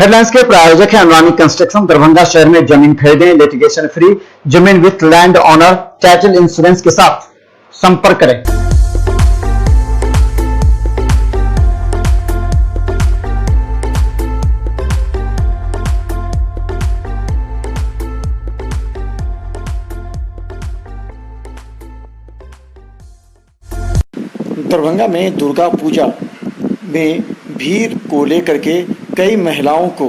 Headlines के प्रायोजक हैं अनुरानी कंस्ट्रक्शन। दरभंगा शहर में जमीन खरीदें, लिटिगेशन फ्री, जमीन with land owner title insurance के साथ संपर्क करें। दरभंगा में दुर्गा पूजा में भीड़ को लेकर के कई महिलाओं को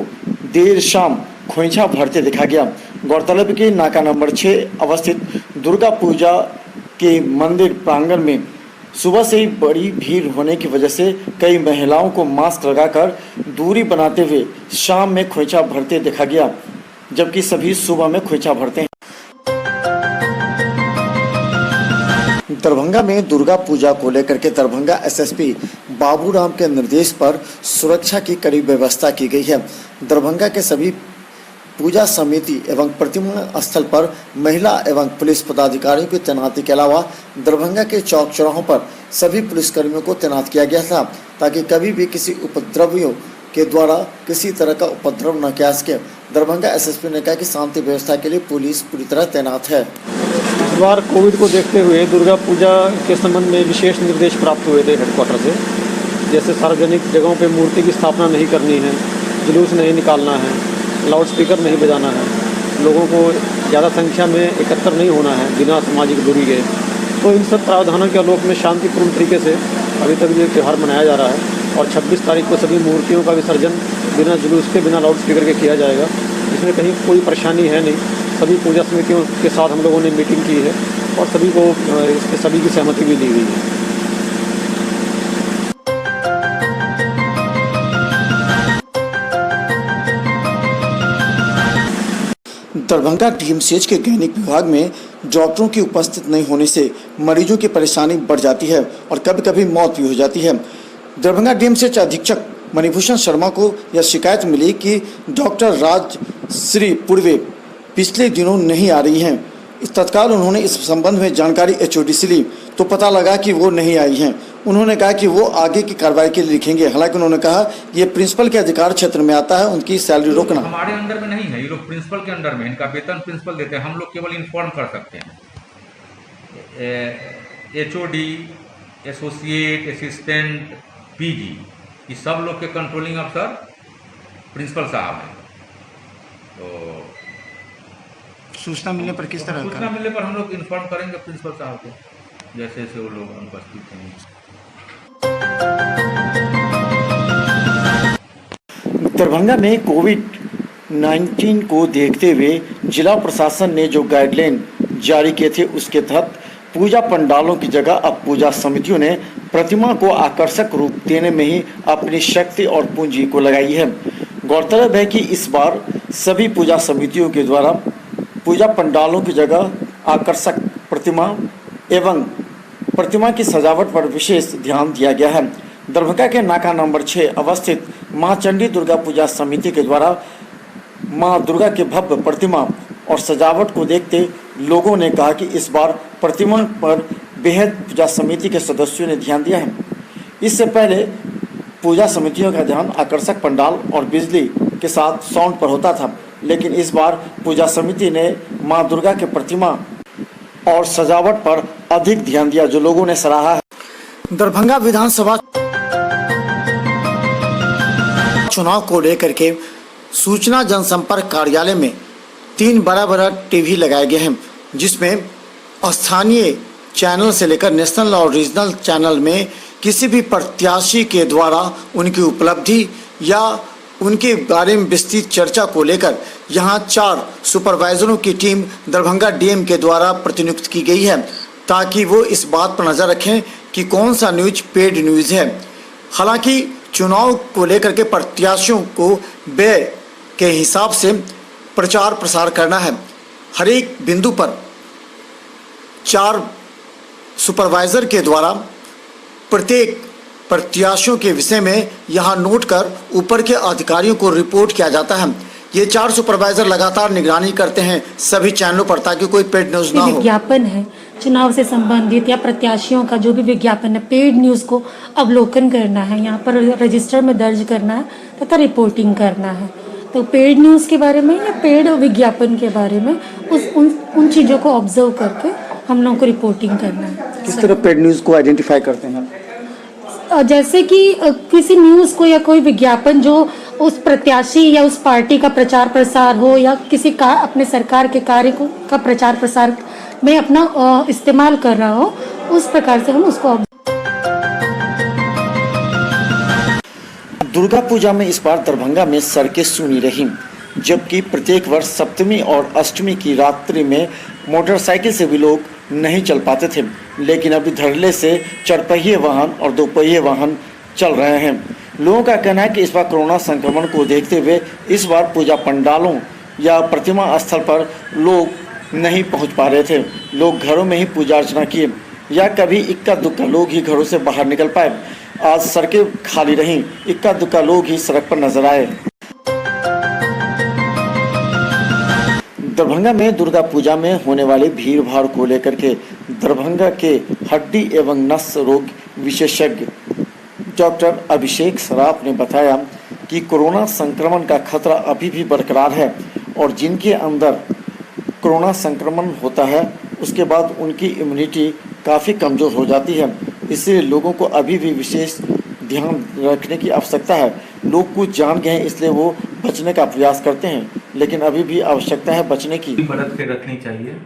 देर शाम खोइंछा भरते देखा गया। गौरतलब कि नाका नंबर 6 अवस्थित दुर्गा पूजा के मंदिर प्रांगण में सुबह से ही बड़ी भीड़ होने की वजह से कई महिलाओं को मास्क लगाकर दूरी बनाते हुए शाम में खोइंछा भरते देखा गया, जबकि सभी सुबह में खोइंछा भरते हैं। दरभंगा में दुर्गा पूजा को लेकर के दरभंगा एसएसपी बाबूराम के निर्देश पर सुरक्षा की कड़ी व्यवस्था की गई है। दरभंगा के सभी पूजा समिति एवं प्रतिमा स्थल पर महिला एवं पुलिस पदाधिकारियों की तैनाती के अलावा दरभंगा के चौक चौराहों पर सभी पुलिसकर्मियों को तैनात किया गया था, ताकि कभी भी किसी उपद्रवियों के द्वारा किसी तरह का उपद्रव न किया सके। दरभंगा एसएसपी ने कहा कि शांति व्यवस्था के लिए पुलिस पूरी तरह तैनात है। इस बार कोविड को देखते हुए दुर्गा पूजा के संबंध में विशेष निर्देश प्राप्त हुए थे हेडक्वार्टर से। जैसे सार्वजनिक जगहों पे मूर्ति की स्थापना नहीं करनी है, जुलूस नहीं निकालना है, लाउड स्पीकर नहीं बजाना है, लोगों को ज़्यादा संख्या में एकत्र नहीं होना है बिना सामाजिक दूरी के। तो इन सब प्रावधानों के आलोक में शांतिपूर्ण तरीके से अभी तक ये त्यौहार मनाया जा रहा है और 26 तारीख को सभी मूर्तियों का विसर्जन बिना जुलूस के, बिना लाउड स्पीकर के किया जाएगा। इसमें कहीं कोई परेशानी है नहीं। सभी पूजा समितियों के साथ हम लोगों ने मीटिंग की है और सभी को इसके सभी की सहमति भी दी गई है। दरभंगा डीएमसीएच के गैनिक विभाग में डॉक्टरों की उपस्थित नहीं होने से मरीजों की परेशानी बढ़ जाती है और कभी कभी मौत भी हो जाती है। दरभंगा डीएमसीएच अधीक्षक मणिभूषण शर्मा को यह शिकायत मिली कि डॉक्टर राजश्री पूर्वे पिछले दिनों नहीं आ रही हैं। इस तत्काल उन्होंने इस संबंध में जानकारी एचओडी से ली तो पता लगा कि वो नहीं आई हैं। उन्होंने कहा कि वो आगे की कार्रवाई के लिए लिखेंगे। हालांकि उन्होंने कहा ये प्रिंसिपल के अधिकार क्षेत्र में आता है, उनकी सैलरी रोकना हमारे अंडर में नहीं है। ये लोग प्रिंसिपल के अंडर में, इनका वेतन प्रिंसिपल देते हैं, हम लोग केवल इन्फॉर्म कर सकते हैं। एचओडी, एसोसिएट, असिस्टेंट, पीजी, ये सब लोग के कंट्रोलिंग अफसर प्रिंसिपल साहब हैं। तो सूचना मिलने पर किस तरह सूचना मिलने पर हम लोग इन्फॉर्म करेंगे प्रिंसिपल साहब को, जैसे जैसे वो लोग अनुपस्थित हैं। दरभंगा में कोविड-19 को देखते हुए जिला प्रशासन ने जो गाइडलाइन जारी किए थे उसके तहत पूजा पंडालों की जगह अब पूजा समितियों ने प्रतिमा को आकर्षक रूप देने में ही अपनी शक्ति और पूंजी को लगाई है। गौरतलब है कि इस बार सभी पूजा समितियों के द्वारा पूजा पंडालों की जगह आकर्षक प्रतिमा एवं प्रतिमा की सजावट पर विशेष ध्यान दिया गया है। दरभंगा के नाका नंबर 6 अवस्थित मां चंडी दुर्गा पूजा समिति के द्वारा मां दुर्गा के भव्य प्रतिमा और सजावट को देखते लोगों ने कहा कि इस बार प्रतिमा पर बेहद पूजा समिति के सदस्यों ने ध्यान दिया है। इससे पहले पूजा समितियों का ध्यान आकर्षक पंडाल और बिजली के साथ साउंड पर होता था, लेकिन इस बार पूजा समिति ने मां दुर्गा के प्रतिमा और सजावट पर अधिक ध्यान दिया, जो लोगों ने सराहा है। दरभंगा विधानसभा चुनाव को लेकर के सूचना जनसंपर्क कार्यालय में 3 बड़ा टीवी लगाए गए हैं, जिसमें स्थानीय चैनल से लेकर नेशनल और रीजनल चैनल में किसी भी प्रत्याशी के द्वारा उनकी उपलब्धि या उनके बारे में विस्तृत चर्चा को लेकर यहां 4 सुपरवाइजरों की टीम दरभंगा डीएम के द्वारा प्रतिनियुक्त की गई है, ताकि वो इस बात पर नज़र रखें कि कौन सा न्यूज पेड न्यूज है। हालांकि चुनाव को लेकर के प्रत्याशियों को व्यय के हिसाब से प्रचार प्रसार करना है। हर एक बिंदु पर 4 सुपरवाइजर के द्वारा प्रत्येक प्रत्याशियों के विषय में यहाँ नोट कर ऊपर के अधिकारियों को रिपोर्ट किया जाता है। ये 4 सुपरवाइजर लगातार निगरानी करते हैं सभी चैनलों पर, ताकि कोई पेड न्यूज ना हो। विज्ञापन है चुनाव से संबंधित या प्रत्याशियों का जो भी विज्ञापन है, पेड न्यूज को अवलोकन करना है, यहाँ पर रजिस्टर में दर्ज करना है तथा रिपोर्टिंग करना है। तो पेड न्यूज़ के बारे में या पेड विज्ञापन के बारे में उन चीज़ों को ऑब्जर्व करके हम लोगों को रिपोर्टिंग करना है। किस तरह पेड न्यूज़ को आइडेंटिफाई करते हैं? जैसे कि किसी न्यूज़ को या कोई विज्ञापन जो उस प्रत्याशी या उस पार्टी का प्रचार प्रसार हो या किसी का अपने सरकार के कार्य का प्रचार प्रसार में अपना इस्तेमाल कर रहा हो, उस प्रकार से हम उसको। दुर्गा पूजा में इस बार दरभंगा में सड़कें सूनी रहीं, जबकि प्रत्येक वर्ष सप्तमी और अष्टमी की रात्रि में मोटरसाइकिल से भी लोग नहीं चल पाते थे, लेकिन अभी धड़ल्ले से चारपहिए वाहन और दोपहिए वाहन चल रहे हैं। लोगों का कहना है कि इस बार कोरोना संक्रमण को देखते हुए इस बार पूजा पंडालों या प्रतिमा स्थल पर लोग नहीं पहुंच पा रहे थे। लोग घरों में ही पूजा अर्चना किए या कभी इक्का दुक्का लोग ही घरों से बाहर निकल पाए। आज सड़कें खाली रहीं, इक्का दुक्का लोग ही सड़क पर नजर आए। दरभंगा में दुर्गा पूजा में होने वाली भीड़ भाड़ को लेकर के दरभंगा के हड्डी एवं नस रोग विशेषज्ञ डॉक्टर अभिषेक सराफ ने बताया कि कोरोना संक्रमण का खतरा अभी भी बरकरार है और जिनके अंदर कोरोना संक्रमण होता है उसके बाद उनकी इम्यूनिटी काफ़ी कमज़ोर हो जाती है। इसलिए लोगों को अभी भी विशेष ध्यान रखने की आवश्यकता है। लोग कुछ जान गए हैं इसलिए वो बचने का प्रयास करते हैं, लेकिन अभी भी आवश्यकता है बचने की। बरत के रखनी चाहिए,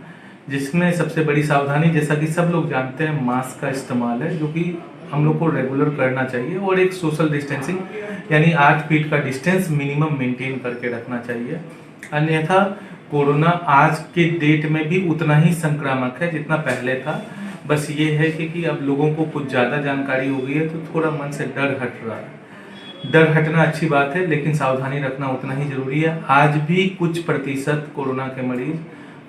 जिसमें सबसे बड़ी सावधानी जैसा कि सब लोग जानते हैं मास्क का इस्तेमाल है, जो कि हम लोग को रेगुलर करना चाहिए और एक सोशल डिस्टेंसिंग यानी 8 फीट का डिस्टेंस मिनिमम मेंटेन करके रखना चाहिए। अन्यथा कोरोना आज के डेट में भी उतना ही संक्रामक है जितना पहले था। बस ये है कि अब लोगों को कुछ ज़्यादा जानकारी हो गई है तो थोड़ा मन से डर हट रहा है। डर हटना अच्छी बात है, लेकिन सावधानी रखना उतना ही जरूरी है। आज भी कुछ प्रतिशत कोरोना के मरीज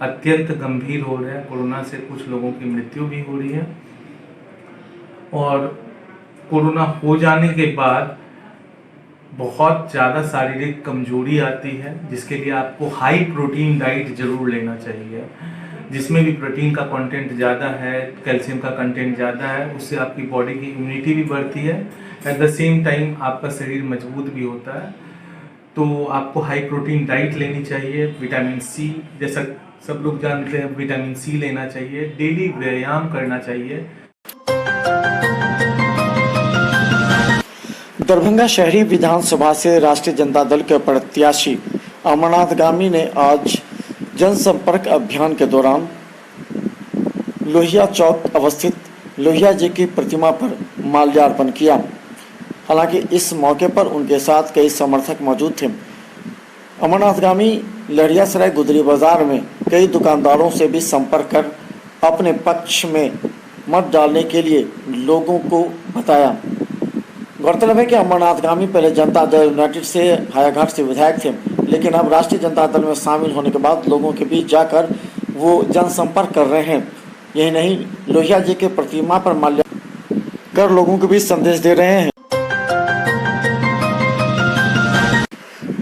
अत्यंत गंभीर हो रहे हैं, कोरोना से कुछ लोगों की मृत्यु भी हो रही है और कोरोना हो जाने के बाद बहुत ज़्यादा शारीरिक कमजोरी आती है, जिसके लिए आपको हाई प्रोटीन डाइट जरूर लेना चाहिए, जिसमें भी प्रोटीन का कंटेंट ज़्यादा है, कैल्शियम का कंटेंट ज़्यादा है। उससे आपकी बॉडी की इम्यूनिटी भी बढ़ती है, एट द सेम टाइम आपका शरीर मजबूत भी होता है। तो आपको हाई प्रोटीन डाइट लेनी चाहिए। विटामिन सी, जैसा सब लोग जानते हैं, विटामिन सी लेना चाहिए। डेली व्यायाम करना चाहिए। दरभंगा शहरी विधानसभा से राष्ट्रीय जनता दल के प्रत्याशी अमरनाथ गामी ने आज जनसंपर्क अभियान के दौरान लोहिया चौक अवस्थित लोहिया जी की प्रतिमा पर माल्यार्पण किया। हालांकि इस मौके पर उनके साथ कई समर्थक मौजूद थे। अमरनाथ गामी लहरियासराय गुदरी बाजार में कई दुकानदारों से भी संपर्क कर अपने पक्ष में मत डालने के लिए लोगों को बताया। गौरतलब है कि अमरनाथ गामी पहले जनता दल यूनाइटेड से हायाघाट से विधायक थे, लेकिन अब राष्ट्रीय जनता दल में शामिल होने के बाद लोगों के बीच जाकर वो जनसंपर्क कर रहे हैं। यही नहीं, लोहिया जी के प्रतिमा पर माल्यार्पण कर लोगों के बीच संदेश दे रहे हैं।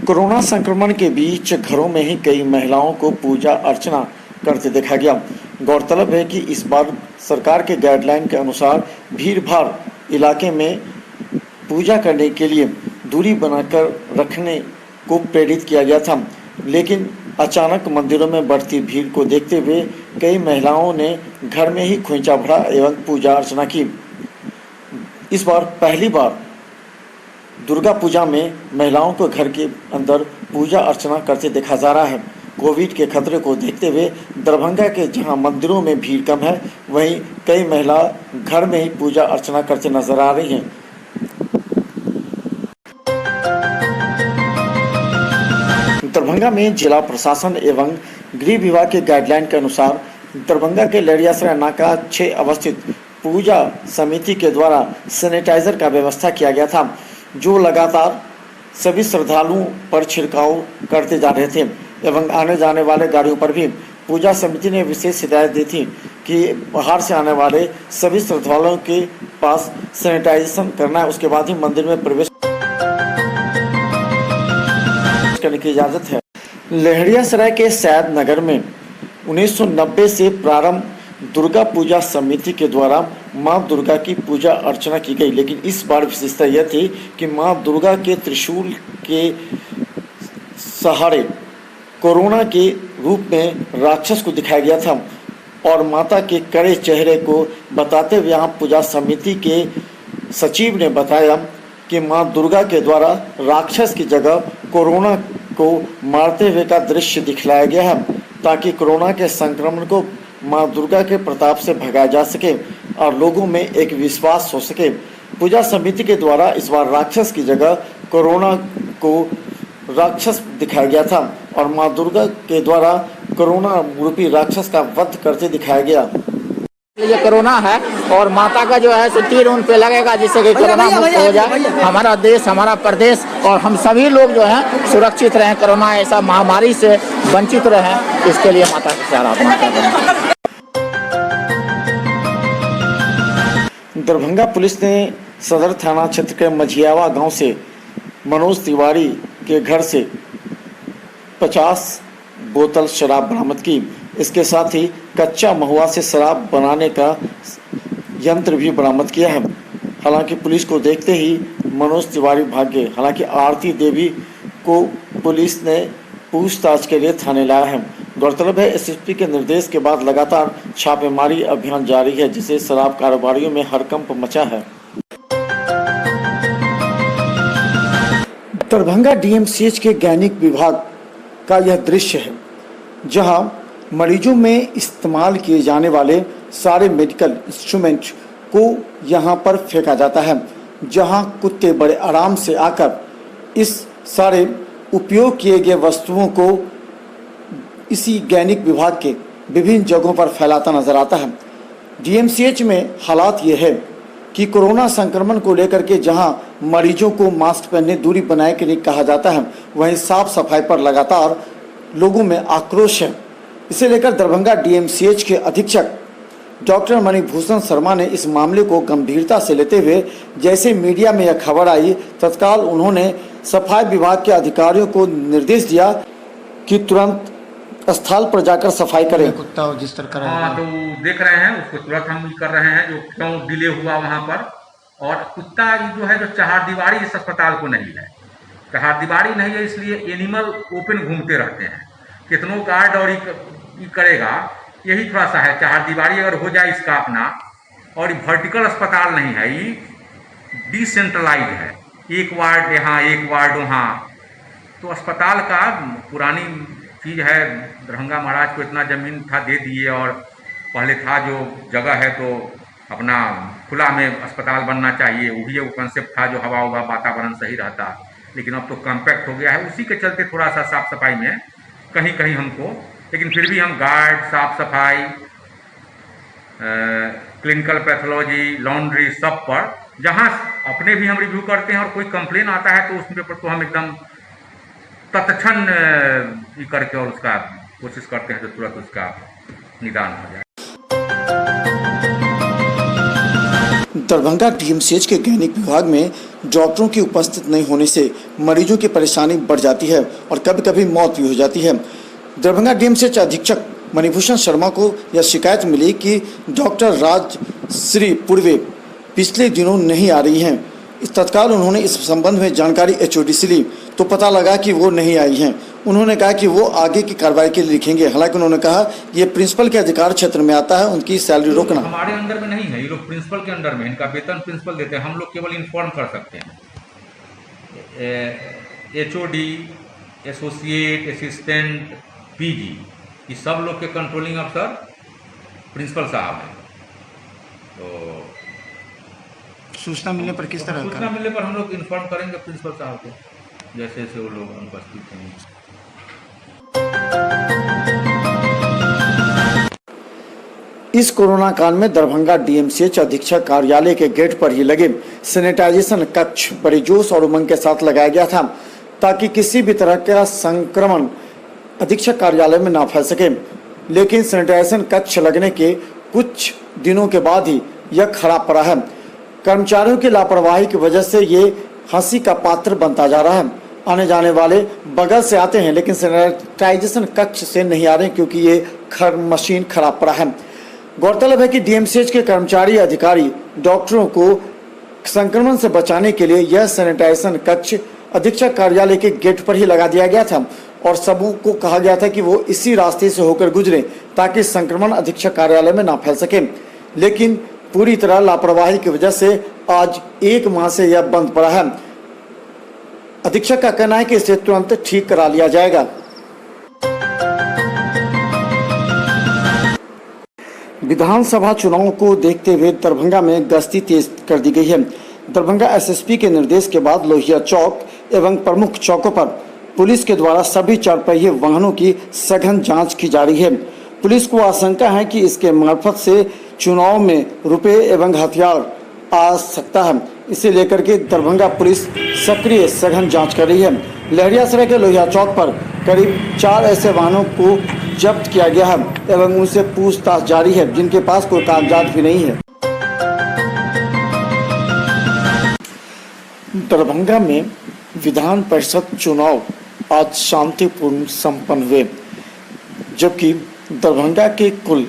कोरोना संक्रमण के बीच घरों में ही कई महिलाओं को पूजा अर्चना करते देखा गया। गौरतलब है कि इस बार सरकार के गाइडलाइन के अनुसार भीड़ भाड़ इलाके में पूजा करने के लिए दूरी बनाकर रखने को प्रेरित किया गया था, लेकिन अचानक मंदिरों में बढ़ती भीड़ को देखते हुए कई महिलाओं ने घर में ही खोइंचा भरा एवं पूजा अर्चना की। इस बार पहली बार दुर्गा पूजा में महिलाओं को घर के अंदर पूजा अर्चना करते देखा जा रहा है। कोविड के खतरे को देखते हुए दरभंगा के जहां मंदिरों में भीड़ कम है, वहीं कई महिला घर में ही पूजा अर्चना करते नजर आ रही हैं। दरभंगा में जिला प्रशासन एवं गृह विभाग के गाइडलाइन के अनुसार दरभंगा के लहरियासराय नाका 6 अवस्थित पूजा समिति के द्वारा सैनिटाइजर का व्यवस्था किया गया था, जो लगातार सभी श्रद्धालुओं पर छिड़काव करते जा रहे थे एवं आने जाने वाले गाड़ियों पर भी। पूजा समिति ने विशेष हिदायत दी थी कि बाहर से आने वाले सभी श्रद्धालुओं के पास सैनिटाइजेशन करना है, उसके बाद ही मंदिर में प्रवेश करने की इजाजत है। लहरियासराय के सैद नगर में 1990 से प्रारंभ दुर्गा पूजा समिति के द्वारा मां दुर्गा की पूजा अर्चना की गई, लेकिन इस बार विशेषता यह थी कि मां दुर्गा के त्रिशूल के सहारे कोरोना के रूप में राक्षस को दिखाया गया था और माता के कड़े चेहरे को बताते हुए यहाँ पूजा समिति के सचिव ने बताया कि मां दुर्गा के द्वारा राक्षस की जगह कोरोना को मारते हुए का दृश्य दिखलाया गया है ताकि कोरोना के संक्रमण को मां दुर्गा के प्रताप से भगाया जा सके और लोगों में एक विश्वास हो सके। पूजा समिति के द्वारा इस बार राक्षस की जगह कोरोना को राक्षस दिखाया गया था और मां दुर्गा के द्वारा कोरोना रूपी राक्षस का वध करते दिखाया गया। ये कोरोना है और माता का जो है सो तीर उन पे लगेगा जिससे कि कोरोना मुक्त हो जाए, हमारा देश, हमारा प्रदेश और हम सभी लोग जो हैं सुरक्षित रहें, कोरोना ऐसा महामारी से वंचित रहें, इसके लिए माता की आराधना कर रहे हैं। दरभंगा पुलिस ने सदर थाना क्षेत्र के मझियावा गांव से मनोज तिवारी के घर से 50 बोतल शराब बरामद की। इसके साथ ही कच्चा महुआ से शराब बनाने का यंत्र भी बरामद किया है। हालांकि पुलिस को देखते ही मनोज तिवारी भाग गए। हालांकि आरती देवी को पुलिस ने पूछताछ के लिए थाने लाया है। गौरतलब है एसएसपी के निर्देश के बाद लगातार छापेमारी अभियान जारी है, जिससे शराब कारोबारियों में हड़कंप मचा है। दरभंगा डीएमसीएच के गैनिक विभाग का यह दृश्य है, जहां मरीजों में इस्तेमाल किए जाने वाले सारे मेडिकल इंस्ट्रूमेंट को यहां पर फेंका जाता है, जहां कुत्ते बड़े आराम से आकर इस सारे उपयोग किए गए वस्तुओं को इसी गैनिक विभाग के विभिन्न जगहों पर फैलाता नजर आता है। डीएमसीएच में हालात ये है कि कोरोना संक्रमण को लेकर के जहां मरीजों को मास्क पहनने, दूरी बनाए के लिए कहा जाता है, वहीं साफ सफाई पर लगातार लोगों में आक्रोश है। इसे लेकर दरभंगा डीएमसीएच के अधीक्षक डॉक्टर मणिभूषण शर्मा ने इस मामले को गंभीरता से लेते हुए जैसे मीडिया में यह खबर आई, तत्काल उन्होंने सफाई विभाग के अधिकारियों को निर्देश दिया कि तुरंत स्थल पर जाकर सफाई करें। कुत्ता जिस तरह कर हाँ, तो देख रहे हैं उसको तुरंत हम कर रहे हैं, जो क्यों डिले हुआ वहाँ पर। और कुत्ता जो है जो चहारदीवारी इस अस्पताल को नहीं है, चहारदीवारी नहीं है, इसलिए एनिमल ओपन घूमते रहते हैं। कितनों गार्ड और ये करेगा, यही थोड़ा सा है। चहारदीवारी अगर हो जाए इसका अपना, और वर्टिकल अस्पताल नहीं है, ये डिसेंट्रलाइज है, एक वार्ड यहाँ एक वार्ड वहाँ। तो अस्पताल का पुरानी चीज़ है, दरभंगा महाराज को इतना ज़मीन था दे दिए, और पहले था जो जगह है तो अपना खुला में अस्पताल बनना चाहिए, वही वो कंसेप्ट था जो हवा उवा वातावरण सही रहता। लेकिन अब तो कॉम्पैक्ट हो गया है, उसी के चलते थोड़ा सा साफ सफाई में कहीं कहीं हमको, लेकिन फिर भी हम गार्ड, साफ सफाई, क्लिनिकल पैथोलॉजी, लॉन्ड्री, सब पर जहाँ अपने भी हम रिव्यू करते हैं और कोई कंप्लेन आता है तो उसके ऊपर तो हम एकदम तत्क्षण करके और उसका कोशिश करते हैं तो तुरंत उसका निदान हो जाए। दरभंगा डीएमसीएच के गैनिक विभाग में डॉक्टरों की उपस्थित नहीं होने से मरीजों की परेशानी बढ़ जाती है और कभी कभी मौत भी हो जाती है। दरभंगा डीएमसीएच अधीक्षक मणिभूषण शर्मा को यह शिकायत मिली कि डॉक्टर राजश्री पूर्वे पिछले दिनों नहीं आ रही हैं। इस तत्काल उन्होंने इस संबंध में जानकारी एचओडी से ली तो पता लगा कि वो नहीं आई हैं। उन्होंने कहा कि वो आगे की कार्रवाई के लिए लिखेंगे। हालांकि उन्होंने कहा ये प्रिंसिपल के अधिकार क्षेत्र में आता है, उनकी सैलरी रोकना। हमारे अंडर में नहीं है, ये लोग प्रिंसिपल के अंडर में, इनका वेतन प्रिंसिपल देते हैं, हम लोग केवल इन्फॉर्म कर सकते हैं। एचओडी, एसोसिएट, असिस्टेंट, पीजी, ये सब लोग के कंट्रोलिंग अफसर प्रिंसिपल साहब हैं। तो सूचना मिलने पर किस तरह सूचना मिलने पर हम लोग इन्फॉर्म करेंगे प्रिंसिपल साहब को, जैसे जैसे वो लोग अनुपस्थित हैं। इस कोरोना काल में दरभंगा डीएमसीएच अधीक्षक कार्यालय के गेट पर ही लगे सैनिटाइजेशन कक्ष बड़ी जोश और उमंग के साथ लगाया गया था, ताकि किसी भी तरह का संक्रमण अधीक्षक कार्यालय में ना फैल सके। लेकिन सैनिटाइजेशन कक्ष लगने के कुछ दिनों के बाद ही यह खराब पड़ा है। कर्मचारियों की लापरवाही की वजह से ये हंसी का पात्र बनता जा रहा है। आने जाने वाले बगल से आते हैं, लेकिन सैनिटाइजेशन कक्ष से नहीं आ रहे क्योंकि ये मशीन खराब पड़ा है। गौरतलब है कि डीएमसीएच के कर्मचारी अधिकारी डॉक्टरों को संक्रमण से बचाने के लिए यह सैनिटाइजेशन कक्ष अधीक्षक कार्यालय के गेट पर ही लगा दिया गया था। और सबों को कहा गया था कि वो इसी रास्ते से होकर गुजरें ताकि संक्रमण अधीक्षक कार्यालय में ना फैल सके। लेकिन पूरी तरह लापरवाही की वजह से आज 1 माह से यह बंद पड़ा है। अधीक्षक का कहना है कि इसे तुरंत ठीक करा लिया जाएगा। विधानसभा चुनाव को देखते हुए दरभंगा में गश्ती तेज कर दी गई है। दरभंगा एसएसपी के निर्देश के बाद लोहिया चौक एवं प्रमुख चौकों पर पुलिस के द्वारा सभी 4 पहिए वाहनों की सघन जांच की जा रही है। पुलिस को आशंका है कि इसके मार्फत से चुनाव में रुपए एवं हथियार आ सकता है। इसे लेकर के दरभंगा पुलिस सक्रिय सघन जांच कर रही है। लहरियासराय के लोहिया चौक पर करीब 4 ऐसे वाहनों को जब्त किया गया है एवं उनसे पूछताछ जारी है जिनके पास कोई कागजात भी नहीं है। दरभंगा में विधान परिषद चुनाव आज शांतिपूर्ण संपन्न हुए, जबकि दरभंगा के कुल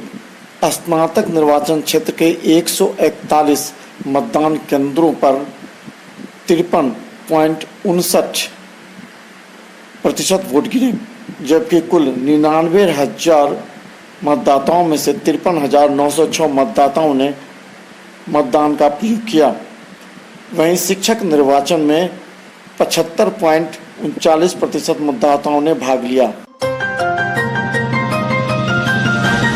स्नातक निर्वाचन क्षेत्र के 141 मतदान केंद्रों पर 53.59% वोट गिरे, जबकि कुल 99,000 मतदाताओं में से 53,906 मतदाताओं ने मतदान का प्रयोग किया। वहीं शिक्षक निर्वाचन में 75.39% मतदाताओं ने भाग लिया।